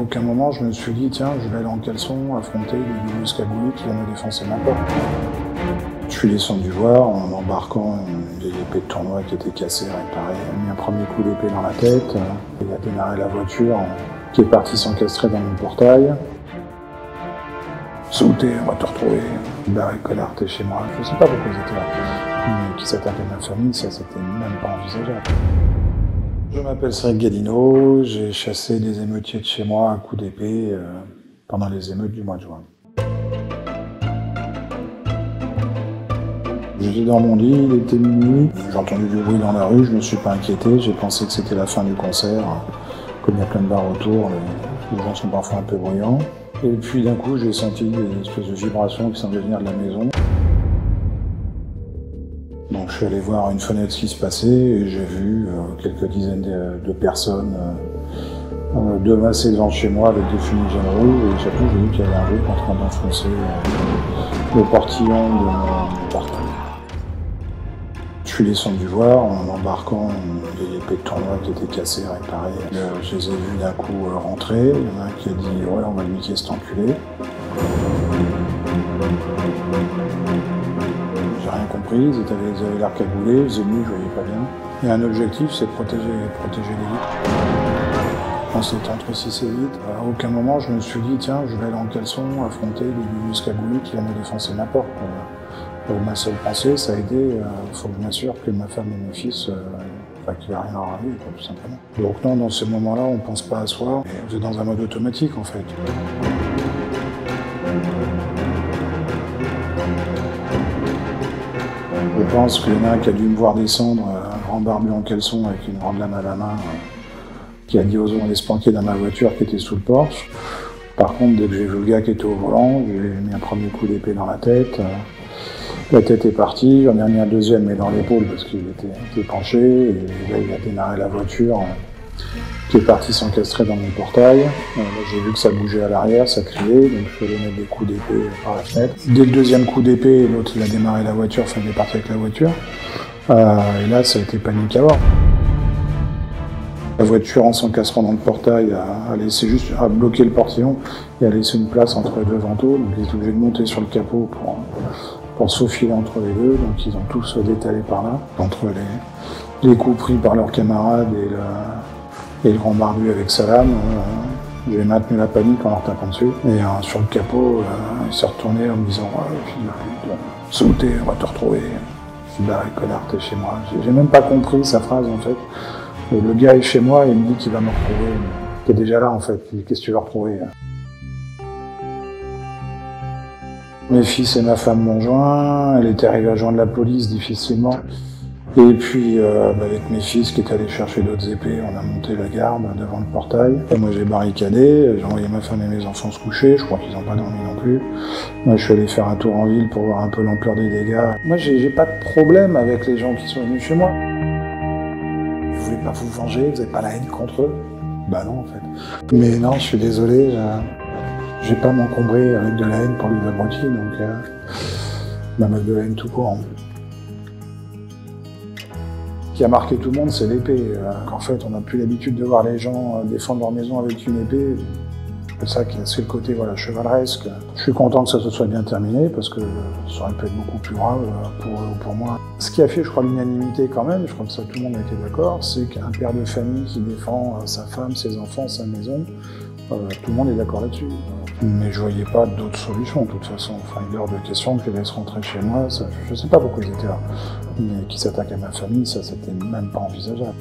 aucun moment je me suis dit tiens, je vais aller en caleçon affronter des vieux cagoulés qui vont me défoncer ma porte. Je suis descendu voir en embarquant une vieille épée de tournoi qui était cassée, réparée. Il a mis un premier coup d'épée dans la tête, il a démarré la voiture qui est partie s'encastrer dans mon portail. Sauter, on va te retrouver. Barré, connard, t'es chez moi. Je sais pas pourquoi ils étaient là. Mais qui s'attaque à ma famille, ça c'était même pas envisageable. Je m'appelle Cyril Gallino, j'ai chassé des émeutiers de chez moi à coups d'épée pendant les émeutes du mois de juin. J'étais dans mon lit, il était minuit, j'ai entendu du bruit dans la rue, je me suis pas inquiété, j'ai pensé que c'était la fin du concert. Comme il y a plein de bars autour, les gens sont parfois un peu bruyants. Et puis d'un coup, j'ai senti des espèces de vibrations qui semblaient venir de la maison. Donc je suis allé voir une fenêtre ce qui se passait et j'ai vu quelques dizaines de personnes de masser devant chez moi avec des fumigènes rouges et surtout j'ai vu qu'il y avait un groupe en train d'enfoncer le portillon de mon portail. Je suis descendu voir en embarquant une vieille épée de tournoi qui était cassée, réparée. Je les ai vus d'un coup rentrer. Il y en a un qui a dit « ouais, on va le niquer cet enculé ». J'ai rien compris, ils avaient l'air cagoulés, ils étaient nus, je voyais pas bien. Et un objectif, c'est de protéger l'élite. Quand c'était entre 6 et 8, à aucun moment je me suis dit « tiens, je vais aller en caleçon affronter des vieux cagoulés qui viennent me défoncer ma porte ». Ma seule pensée, ça a été, il faut que je m'assure que ma femme et mes fils, qu'il n'y a rien à ramener, tout simplement. Donc non, dans ces moments-là, on ne pense pas à soi, vous êtes dans un mode automatique, en fait. Je pense qu'il y en a un qui a dû me voir descendre, un grand barbu en caleçon avec une grande lame à la main, qui a dit aux autres d'aller se planquer dans ma voiture qui était sous le porche. Par contre, dès que j'ai vu le gars qui était au volant, j'ai mis un premier coup d'épée dans la tête. La tête est partie, j'en ai remis un deuxième mais dans l'épaule parce qu'il était penché, et là il a démarré la voiture qui est partie s'encastrer dans mon portail. Là j'ai vu que ça bougeait à l'arrière, ça criait, donc je suis allé mettre des coups d'épée par la fenêtre. Dès le deuxième coup d'épée, l'autre il a démarré la voiture, enfin il est parti avec la voiture, et là ça a été panique à bord. La voiture en s'encastrant dans le portail a laissé juste à bloquer le portillon et a laissé une place entre les deux vantaux, donc ils étaient obligés de monter sur le capot pour se faufiler entre les deux, donc ils ont tous détalé par là, entre les coups pris par leurs camarades et le grand barbu avec sa lame. J'ai maintenu la panique en leur tapant dessus, et sur le capot, il s'est retourné en me disant « fille de pute, sauter, on va te retrouver, barré, connard, t'es chez moi ». J'ai même pas compris sa phrase en fait. Le gars est chez moi et il me dit qu'il va me retrouver, qui est déjà là en fait, qu'est-ce que tu vas retrouver? Mes fils et ma femme m'ont joint, elle était arrivée à joindre la police difficilement. Et puis avec mes fils qui étaient allés chercher d'autres épées, on a monté la garde devant le portail. Et moi j'ai barricadé, j'ai envoyé ma femme et mes enfants se coucher, je crois qu'ils n'ont pas dormi non plus. Moi je suis allé faire un tour en ville pour voir un peu l'ampleur des dégâts. Moi j'ai pas de problème avec les gens qui sont venus chez moi. Vous voulez pas vous venger, vous n'avez pas la haine contre eux? Bah non en fait. Mais non, je suis désolé. Je vais pas m'encombrer avec de la haine pour les abrutis, donc avec de la haine tout court. Ce qui a marqué tout le monde, c'est l'épée. En fait, on n'a plus l'habitude de voir les gens défendre leur maison avec une épée. C'est ça c'est le côté voilà, chevaleresque. Je suis content que ça se soit bien terminé, parce que ça aurait pu être beaucoup plus grave pour eux ou pour moi. Ce qui a fait, je crois, l'unanimité quand même, je crois que ça tout le monde a été d'accord, c'est qu'un père de famille qui défend sa femme, ses enfants, sa maison, tout le monde est d'accord là-dessus. Mais je voyais pas d'autre solution de toute façon. Enfin, il est hors de question que je laisse rentrer chez moi. Ça, je sais pas pourquoi ils étaient là. Mais qui s'attaquent à ma famille, ça c'était même pas envisageable.